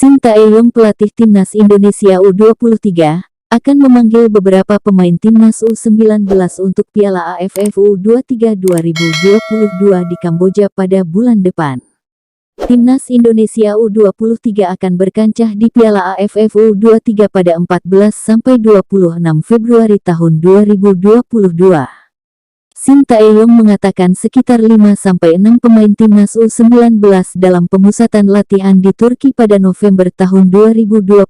Shin Tae-yong, pelatih timnas Indonesia U23, akan memanggil beberapa pemain timnas U19 untuk Piala AFF U23 2022 di Kamboja pada bulan depan. Timnas Indonesia U23 akan berkancah di Piala AFF U23 pada 14–26 Februari tahun 2022. Shin Tae-yong mengatakan sekitar 5–6 pemain timnas U19 dalam pemusatan latihan di Turki pada November tahun 2021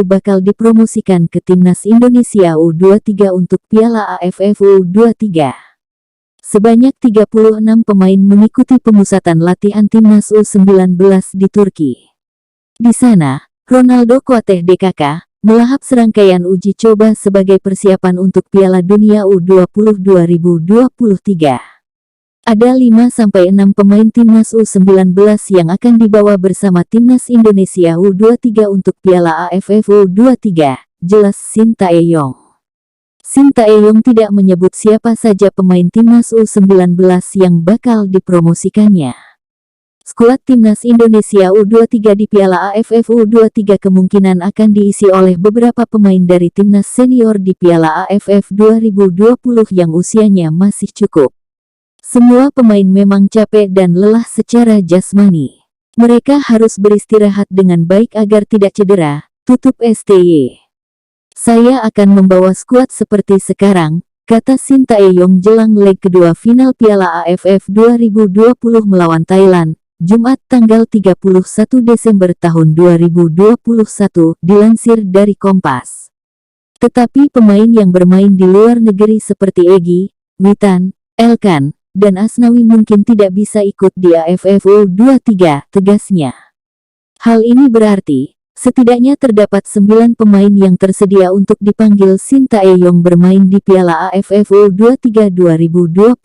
bakal dipromosikan ke timnas Indonesia U23 untuk Piala AFF U23. Sebanyak 36 pemain mengikuti pemusatan latihan timnas U19 di Turki. Di sana, Ronaldo Kuateh DKK melahap serangkaian uji coba sebagai persiapan untuk Piala Dunia U20 2023. Ada 5–6 pemain timnas U19 yang akan dibawa bersama timnas Indonesia U23 untuk Piala AFF U23, jelas Shin Tae-yong. Shin Tae-yong tidak menyebut siapa saja pemain timnas U19 yang bakal dipromosikannya. Skuad timnas Indonesia U23 di Piala AFF U23 kemungkinan akan diisi oleh beberapa pemain dari timnas senior di Piala AFF 2020 yang usianya masih cukup. Semua pemain memang capek dan lelah secara jasmani. Mereka harus beristirahat dengan baik agar tidak cedera, tutup STY. Saya akan membawa skuad seperti sekarang, kata Shin Tae-yong jelang leg kedua final Piala AFF 2020 melawan Thailand, Jumat tanggal 31 Desember tahun 2021, dilansir dari Kompas. Tetapi pemain yang bermain di luar negeri seperti Egy, Witan, Elkan, dan Asnawi mungkin tidak bisa ikut di AFF U23, tegasnya. Hal ini berarti, setidaknya terdapat 9 pemain yang tersedia untuk dipanggil Shin Tae-yong bermain di Piala AFF U23 2022.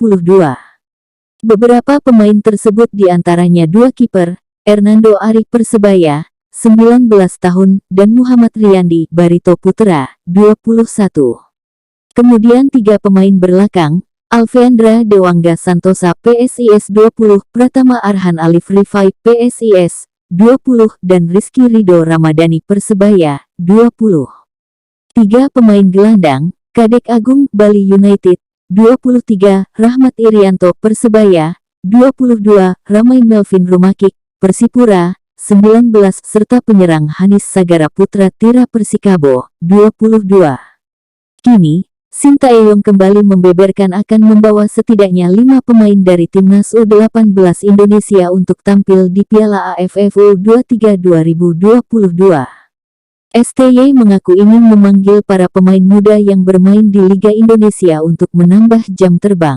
Beberapa pemain tersebut diantaranya 2 kiper, Hernando Ari Persebaya, 19 tahun, dan Muhammad Riyandi Barito Putra, 21. Kemudian 3 pemain belakang, Alveandra Dewangga Santosa PSIS 20, Pratama Arhan Alif Rifai PSIS 20, dan Rizky Ridho Ramadhani Persebaya, 20. 3 pemain gelandang, Kadek Agung Bali United, 23, Rahmat Irianto Persebaya, 22, Ramai Melvin Rumakik, Persipura, 19, serta penyerang Hanis Sagara Putra Tira Persikabo, 22. Kini, Shin Tae-yong kembali membeberkan akan membawa setidaknya 5 pemain dari timnas U18 Indonesia untuk tampil di Piala AFF U23 2022. STY mengaku ingin memanggil para pemain muda yang bermain di Liga Indonesia untuk menambah jam terbang.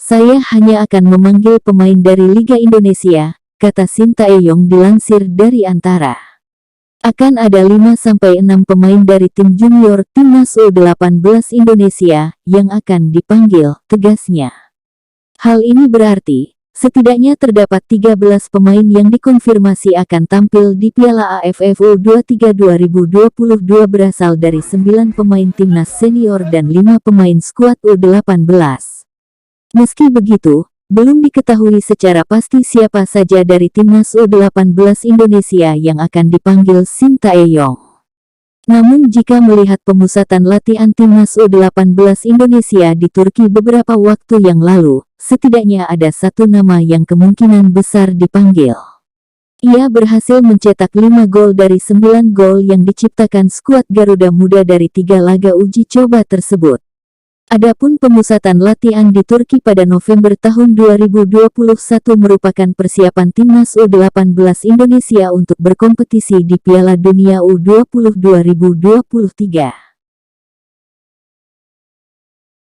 Saya hanya akan memanggil pemain dari Liga Indonesia, kata Shin Tae-yong dilansir dari Antara. Akan ada 5–6 pemain dari tim junior timnas U18 Indonesia yang akan dipanggil, tegasnya. Hal ini berarti, setidaknya terdapat 13 pemain yang dikonfirmasi akan tampil di Piala AFF U23 2022 berasal dari 9 pemain timnas senior dan 5 pemain skuad U18. Meski begitu, belum diketahui secara pasti siapa saja dari timnas U18 Indonesia yang akan dipanggil Shin Tae-yong. Namun jika melihat pemusatan latihan timnas U18 Indonesia di Turki beberapa waktu yang lalu, setidaknya ada 1 nama yang kemungkinan besar dipanggil. Ia berhasil mencetak 5 gol dari 9 gol yang diciptakan skuad Garuda Muda dari 3 laga uji coba tersebut. Adapun pemusatan latihan di Turki pada November tahun 2021 merupakan persiapan timnas U18 Indonesia untuk berkompetisi di Piala Dunia U20 2023.